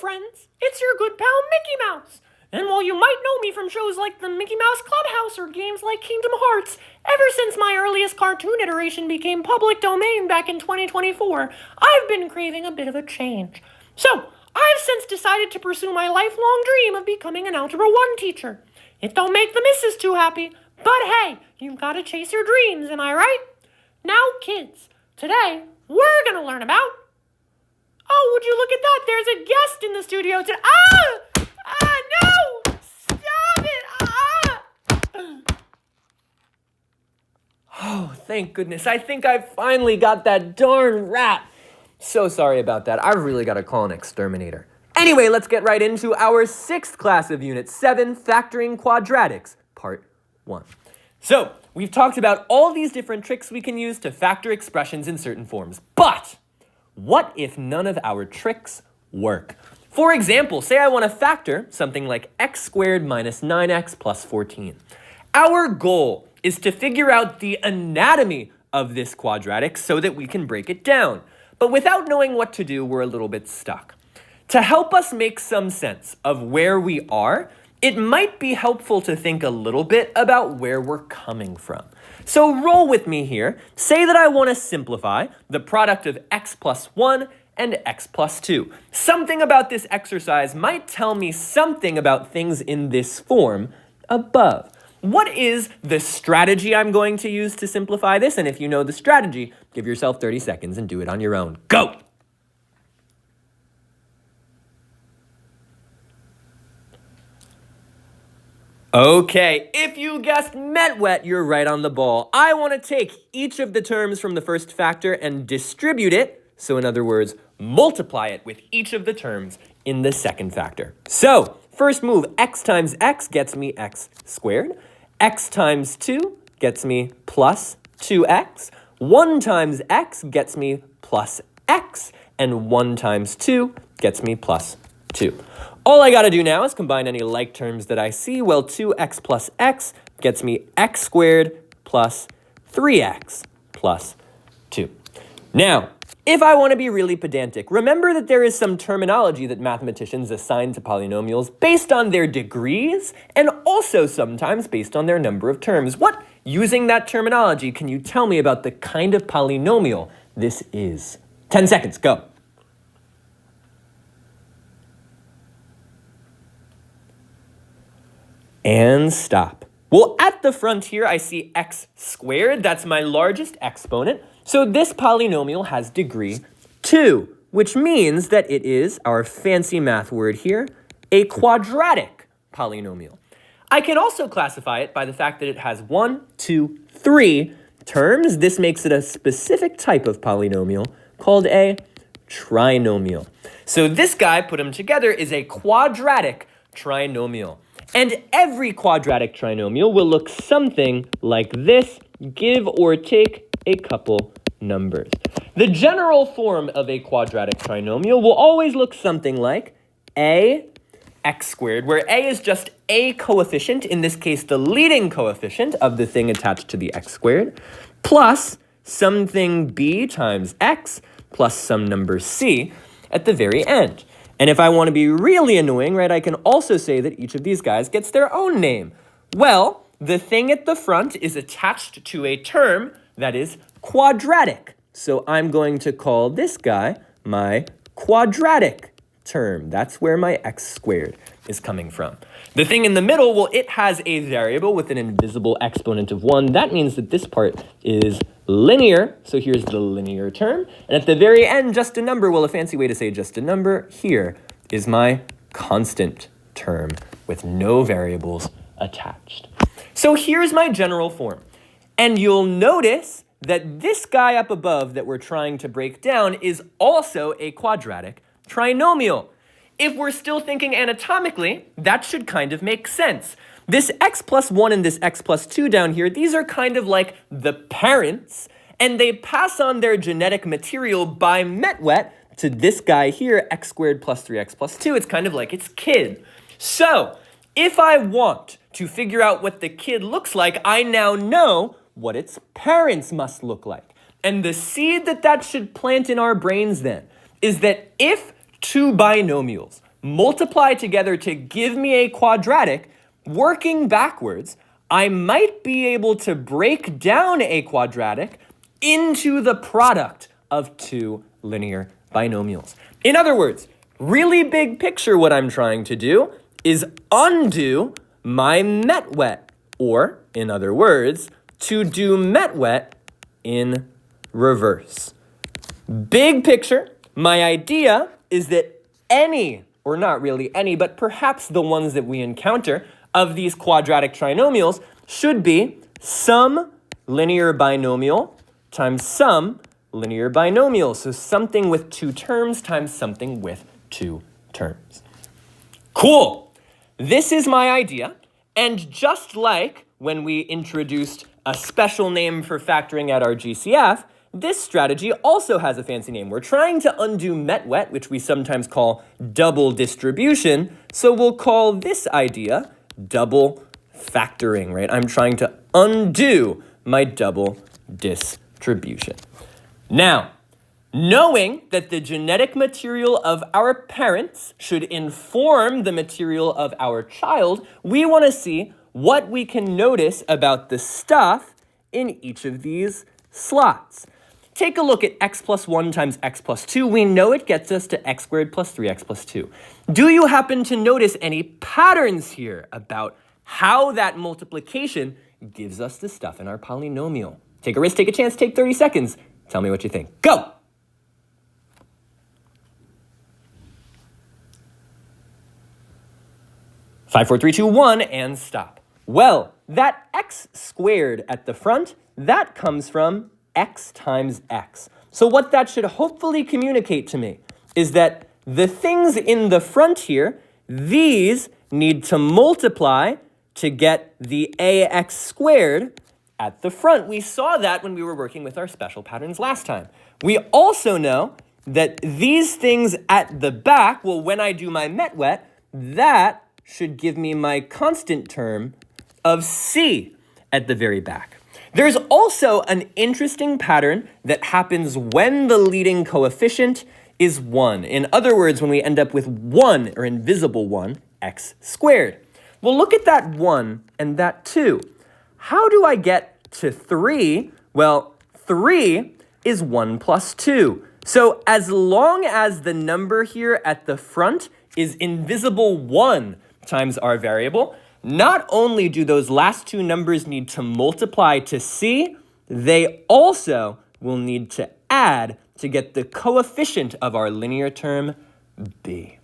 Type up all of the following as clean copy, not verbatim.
friends, it's your good pal Mickey Mouse. And while you might know me from shows like the Mickey Mouse Clubhouse or games like Kingdom Hearts, ever since my earliest cartoon iteration became public domain back in 2024, I've been craving a bit of a change. So, I've since decided to pursue my lifelong dream of becoming an Algebra 1 teacher. It don't make the missus too happy, but hey, you've got to chase your dreams, am I right? Now, kids, today we're going to learn about... Oh, would you look at that? There's a guest in the studio today. No! Stop it! Oh, thank goodness. I think I finally got that darn rat. So sorry about that. I've really got to call an exterminator. Anyway, let's get right into our 6th class of Unit 7, Factoring Quadratics, Part 1. So, we've talked about all these different tricks we can use to factor expressions in certain forms. But what if none of our tricks work? For example, say I want to factor something like x squared minus 9x plus 14. Our goal is to figure out the anatomy of this quadratic so that we can break it down. But without knowing what to do, we're a little bit stuck. To help us make some sense of where we are, it might be helpful to think a little bit about where we're coming from. So roll with me here. Say that I want to simplify the product of x plus 1 and x plus 2. Something about this exercise might tell me something about things in this form above. What is the strategy I'm going to use to simplify this? And if you know the strategy, give yourself 30 seconds and do it on your own. Go! Okay, if you guessed met wet, you're right on the ball. I want to take each of the terms from the first factor and distribute it. So in other words, multiply it with each of the terms in the second factor. So first move, x times x gets me x squared. X times 2 gets me plus 2x. 1 times x gets me plus x. And 1 times 2 gets me plus 2. All I gotta do now is combine any like terms that I see. Well, 2x plus x gets me x squared plus 3x plus 2. Now, if I want to be really pedantic, remember that there is some terminology that mathematicians assign to polynomials based on their degrees and also sometimes based on their number of terms. What, using that terminology, can you tell me about the kind of polynomial this is? 10 seconds, go. And stop. Well, at the front here, I see x squared. That's my largest exponent. So this polynomial has degree 2, which means that it is, our fancy math word here, a quadratic polynomial. I can also classify it by the fact that it has 1, 2, 3 terms. This makes it a specific type of polynomial called a trinomial. So this guy, put them together, is a quadratic trinomial. And every quadratic trinomial will look something like this, give or take a couple numbers. The general form of a quadratic trinomial will always look something like a x squared, where a is just a coefficient, in this case the leading coefficient of the thing attached to the x squared, plus something b times x, plus some number c at the very end. And if I want to be really annoying, right, I can also say that each of these guys gets their own name. Well, the thing at the front is attached to a term that is quadratic. So I'm going to call this guy my quadratic term. That's where my x squared is coming from. The thing in the middle, well, it has a variable with an invisible exponent of 1. That means that this part is linear. So here's the linear term. And at the very end, just a number. Well, a fancy way to say just a number here is my constant term with no variables attached. So here's my general form. And you'll notice that this guy up above that we're trying to break down is also a quadratic trinomial. If we're still thinking anatomically, that should kind of make sense. This x plus 1 and this x plus 2 down here, these are kind of like the parents, and they pass on their genetic material by metwet to this guy here, x squared plus 3x plus 2. It's kind of like its kid. So, if I want to figure out what the kid looks like, I now know what its parents must look like. And the seed that should plant in our brains then is that if two binomials multiply together to give me a quadratic, working backwards, I might be able to break down a quadratic into the product of two linear binomials. In other words, really big picture, what I'm trying to do is undo my met-wet, or, in other words, to do met-wet in reverse. Big picture, my idea is that any, or not really any, but perhaps the ones that we encounter of these quadratic trinomials should be some linear binomial times some linear binomial. So something with two terms times something with two terms. Cool. This is my idea. And just like when we introduced a special name for factoring at our GCF, this strategy also has a fancy name. We're trying to undo met-wet, which we sometimes call double distribution. So we'll call this idea double factoring, right? I'm trying to undo my double distribution. Now, knowing that the genetic material of our parents should inform the material of our child, we want to see what we can notice about the stuff in each of these slots. Take a look at x plus 1 times x plus 2. We know it gets us to x squared plus 3x plus 2. Do you happen to notice any patterns here about how that multiplication gives us the stuff in our polynomial? Take a risk, take a chance, take 30 seconds. Tell me what you think. Go! Five, four, three, two, one, and stop. Well, that x squared at the front, that comes from x times x. So what that should hopefully communicate to me is that the things in the front here, these need to multiply to get the ax squared at the front. We saw that when we were working with our special patterns last time. We also know that these things at the back, well, when I do my met-wet, that should give me my constant term of c at the very back. There's also an interesting pattern that happens when the leading coefficient is 1. In other words, when we end up with 1, or invisible 1, x squared. Well, look at that 1 and that 2. How do I get to 3? Well, 3 is 1 plus 2. So as long as the number here at the front is invisible 1 times our variable, not only do those last two numbers need to multiply to c, they also will need to add to get the coefficient of our linear term, b.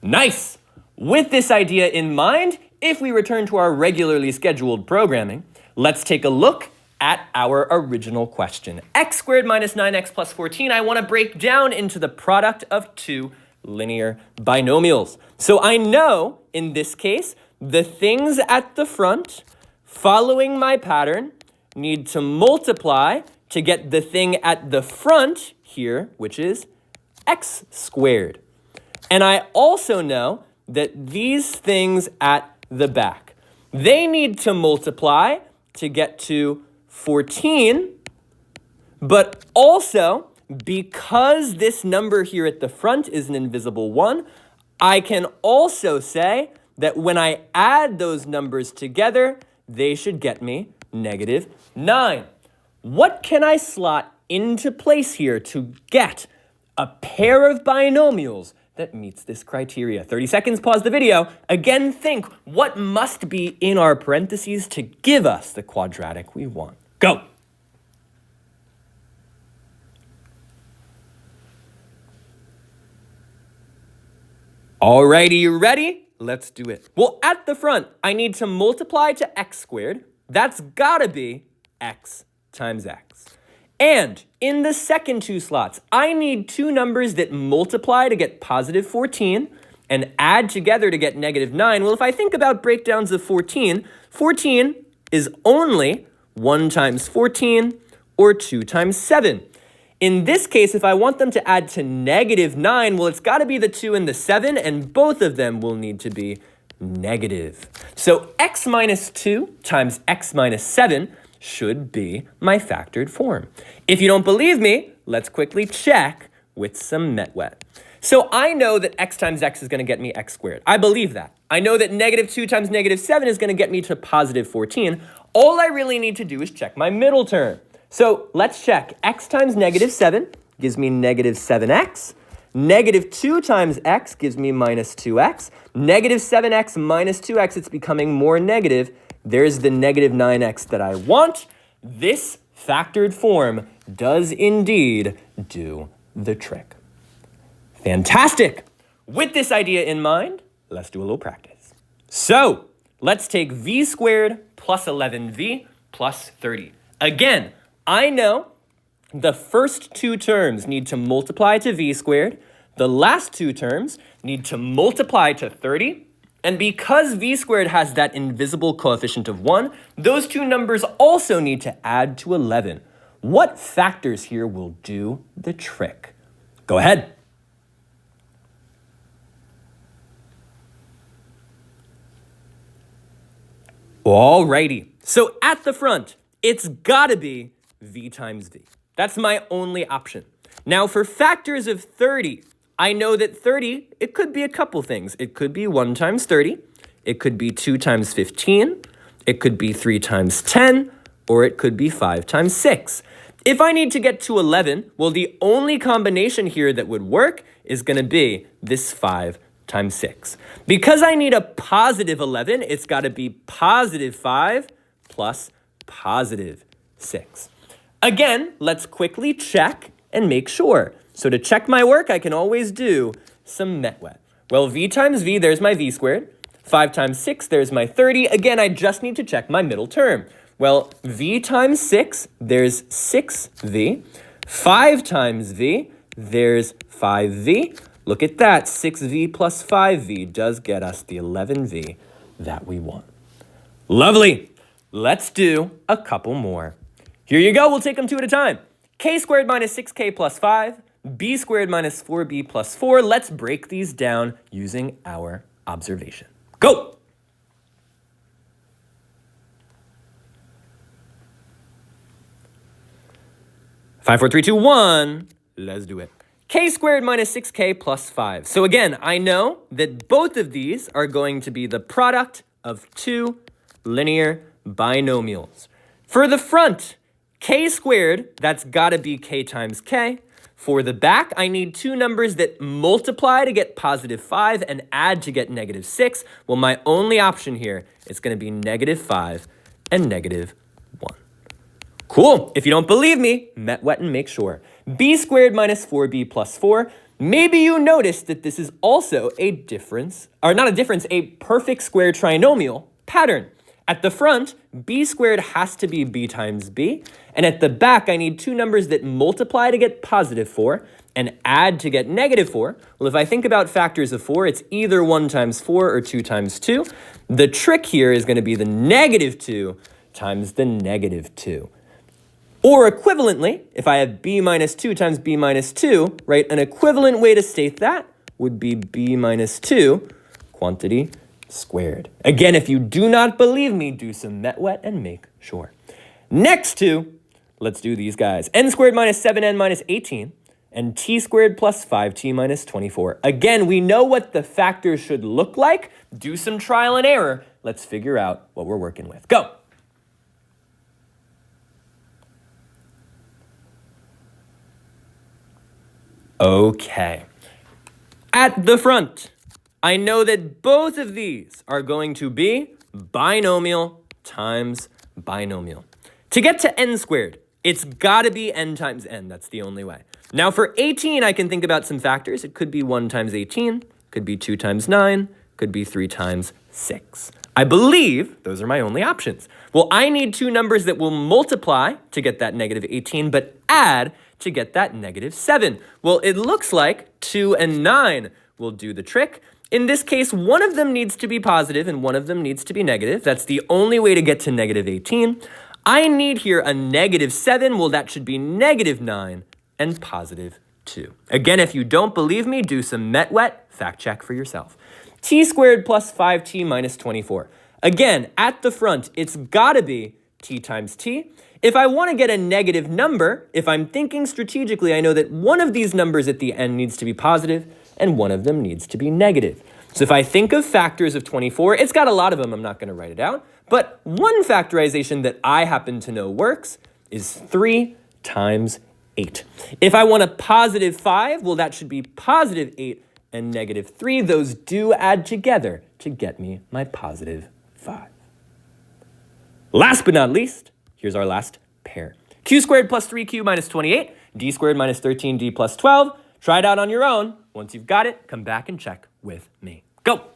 Nice! With this idea in mind, if we return to our regularly scheduled programming, let's take a look at our original question. X squared minus 9x plus 14, I want to break down into the product of two linear binomials. So I know, in this case, the things at the front, following my pattern, need to multiply to get the thing at the front here, which is x squared. And I also know that these things at the back, they need to multiply to get to 14, but also, because this number here at the front is an invisible 1, I can also say that when I add those numbers together, they should get me negative 9. What can I slot into place here to get a pair of binomials that meets this criteria? 30 seconds, pause the video. Again, think what must be in our parentheses to give us the quadratic we want. Go! Alrighty, you ready? Let's do it. Well, at the front, I need to multiply to x squared. That's gotta be x times x. And in the second two slots, I need two numbers that multiply to get positive 14 and add together to get negative 9. Well, if I think about breakdowns of 14, 14 is only 1 times 14 or 2 times 7. In this case, if I want them to add to negative 9, well, it's got to be the 2 and the 7, and both of them will need to be negative. So x minus 2 times x minus 7 should be my factored form. If you don't believe me, let's quickly check with some met-wet. So I know that x times x is going to get me x squared. I believe that. I know that negative 2 times negative 7 is going to get me to positive 14. All I really need to do is check my middle term. So let's check. X times negative 7 gives me negative 7x. Negative 2 times x gives me minus 2x. Negative 7x minus 2x, it's becoming more negative. There's the negative 9x that I want. This factored form does indeed do the trick. Fantastic! With this idea in mind, let's do a little practice. So, let's take v squared plus 11v plus 30. Again, I know the first two terms need to multiply to v squared. The last two terms need to multiply to 30. And because v squared has that invisible coefficient of 1, those two numbers also need to add to 11. What factors here will do the trick? Go ahead. Alrighty, so at the front, it's gotta be v times v. That's my only option. Now for factors of 30, I know that 30, it could be a couple things. It could be 1 times 30, it could be 2 times 15, it could be 3 times 10, or it could be 5 times 6. If I need to get to 11, well, the only combination here that would work is gonna be this 5 times 6. Because I need a positive 11, it's got to be positive 5 plus positive 6. Again, let's quickly check and make sure. So to check my work, I can always do some metwet. Well, v times v, there's my v squared. 5 times 6, there's my 30. Again, I just need to check my middle term. Well, v times 6, there's 6v. 5 times v, there's 5v. Look at that, 6v plus 5v does get us the 11v that we want. Lovely. Let's do a couple more. Here you go, we'll take them two at a time. K squared minus 6k plus 5, b squared minus 4b plus 4. Let's break these down using our observation. Go! Five, four, three, two, one. Let's do it. K squared minus 6k plus 5. So again, I know that both of these are going to be the product of two linear binomials. For the front, k squared, that's got to be k times k. For the back, I need two numbers that multiply to get positive 5 and add to get negative 6. Well, my only option here is going to be negative 5 and negative 1. Cool. If you don't believe me, met wet and make sure. B squared minus 4b plus 4. Maybe you noticed that this is also a difference, or not a difference, a perfect square trinomial pattern. At the front, b squared has to be b times b, and at the back, I need two numbers that multiply to get positive 4 and add to get negative 4. Well, if I think about factors of 4, it's either 1 times 4 or 2 times 2. The trick here is going to be the negative 2 times the negative 2. Or equivalently, if I have b minus 2 times b minus 2, right, an equivalent way to state that would be b minus 2 quantity squared. Again, if you do not believe me, do some metwet and make sure. Next two, let's do these guys. N squared minus 7n minus 18 and t squared plus 5t minus 24. Again, we know what the factors should look like. Do some trial and error. Let's figure out what we're working with. Go. Okay. At the front, I know that both of these are going to be binomial times binomial. To get to n squared, it's got to be n times n. That's the only way. Now for 18, I can think about some factors. It could be 1 times 18, could be 2 times 9, could be 3 times 6. I believe those are my only options. Well, I need two numbers that will multiply to get that negative 18, but add to get that negative 7. Well, it looks like 2 and 9 will do the trick. In this case, one of them needs to be positive and one of them needs to be negative. That's the only way to get to negative 18. I need here a negative 7. Well, that should be negative 9 and positive 2. Again, if you don't believe me, do some metwet, fact check for yourself. T squared plus 5t minus 24. Again, at the front, it's got to be t times t. If I want to get a negative number, if I'm thinking strategically, I know that one of these numbers at the end needs to be positive and one of them needs to be negative. So if I think of factors of 24, it's got a lot of them, I'm not going to write it out, but one factorization that I happen to know works is 3 times 8. If I want a positive 5, well, that should be positive 8 and negative 3. Those do add together to get me my positive 5. Last but not least, here's our last pair. Q squared plus 3q minus 28, d squared minus 13d plus 12. Try it out on your own. Once you've got it, come back and check with me. Go!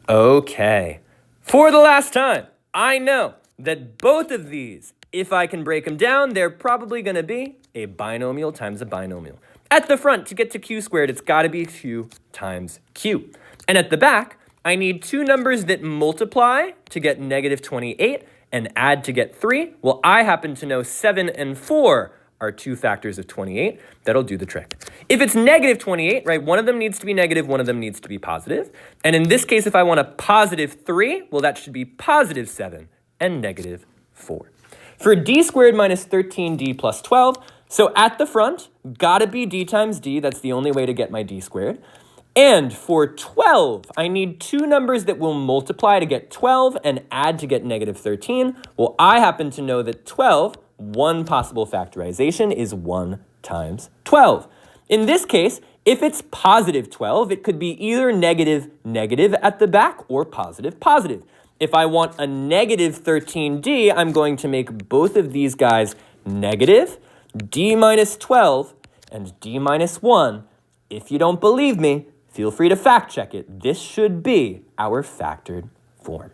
Okay. For the last time, I know that both of these, if I can break them down, they're probably going to be a binomial times a binomial. At the front, to get to q squared, it's got to be q times q. And at the back, I need two numbers that multiply to get negative 28 and add to get 3. Well, I happen to know 7 and 4 are two factors of 28. That'll do the trick. If it's negative 28, right, one of them needs to be negative, one of them needs to be positive. And in this case, if I want a positive 3, well, that should be positive 7 and negative 4. For d squared minus 13d plus 12, so at the front, gotta be d times d. That's the only way to get my d squared. And for 12, I need two numbers that will multiply to get 12 and add to get negative 13. Well, I happen to know that 12, one possible factorization, is 1 times 12. In this case, if it's positive 12, it could be either negative negative at the back or positive positive. If I want a negative 13d, I'm going to make both of these guys negative, d minus 12 and d minus 1. If you don't believe me, feel free to fact check it. This should be our factored form.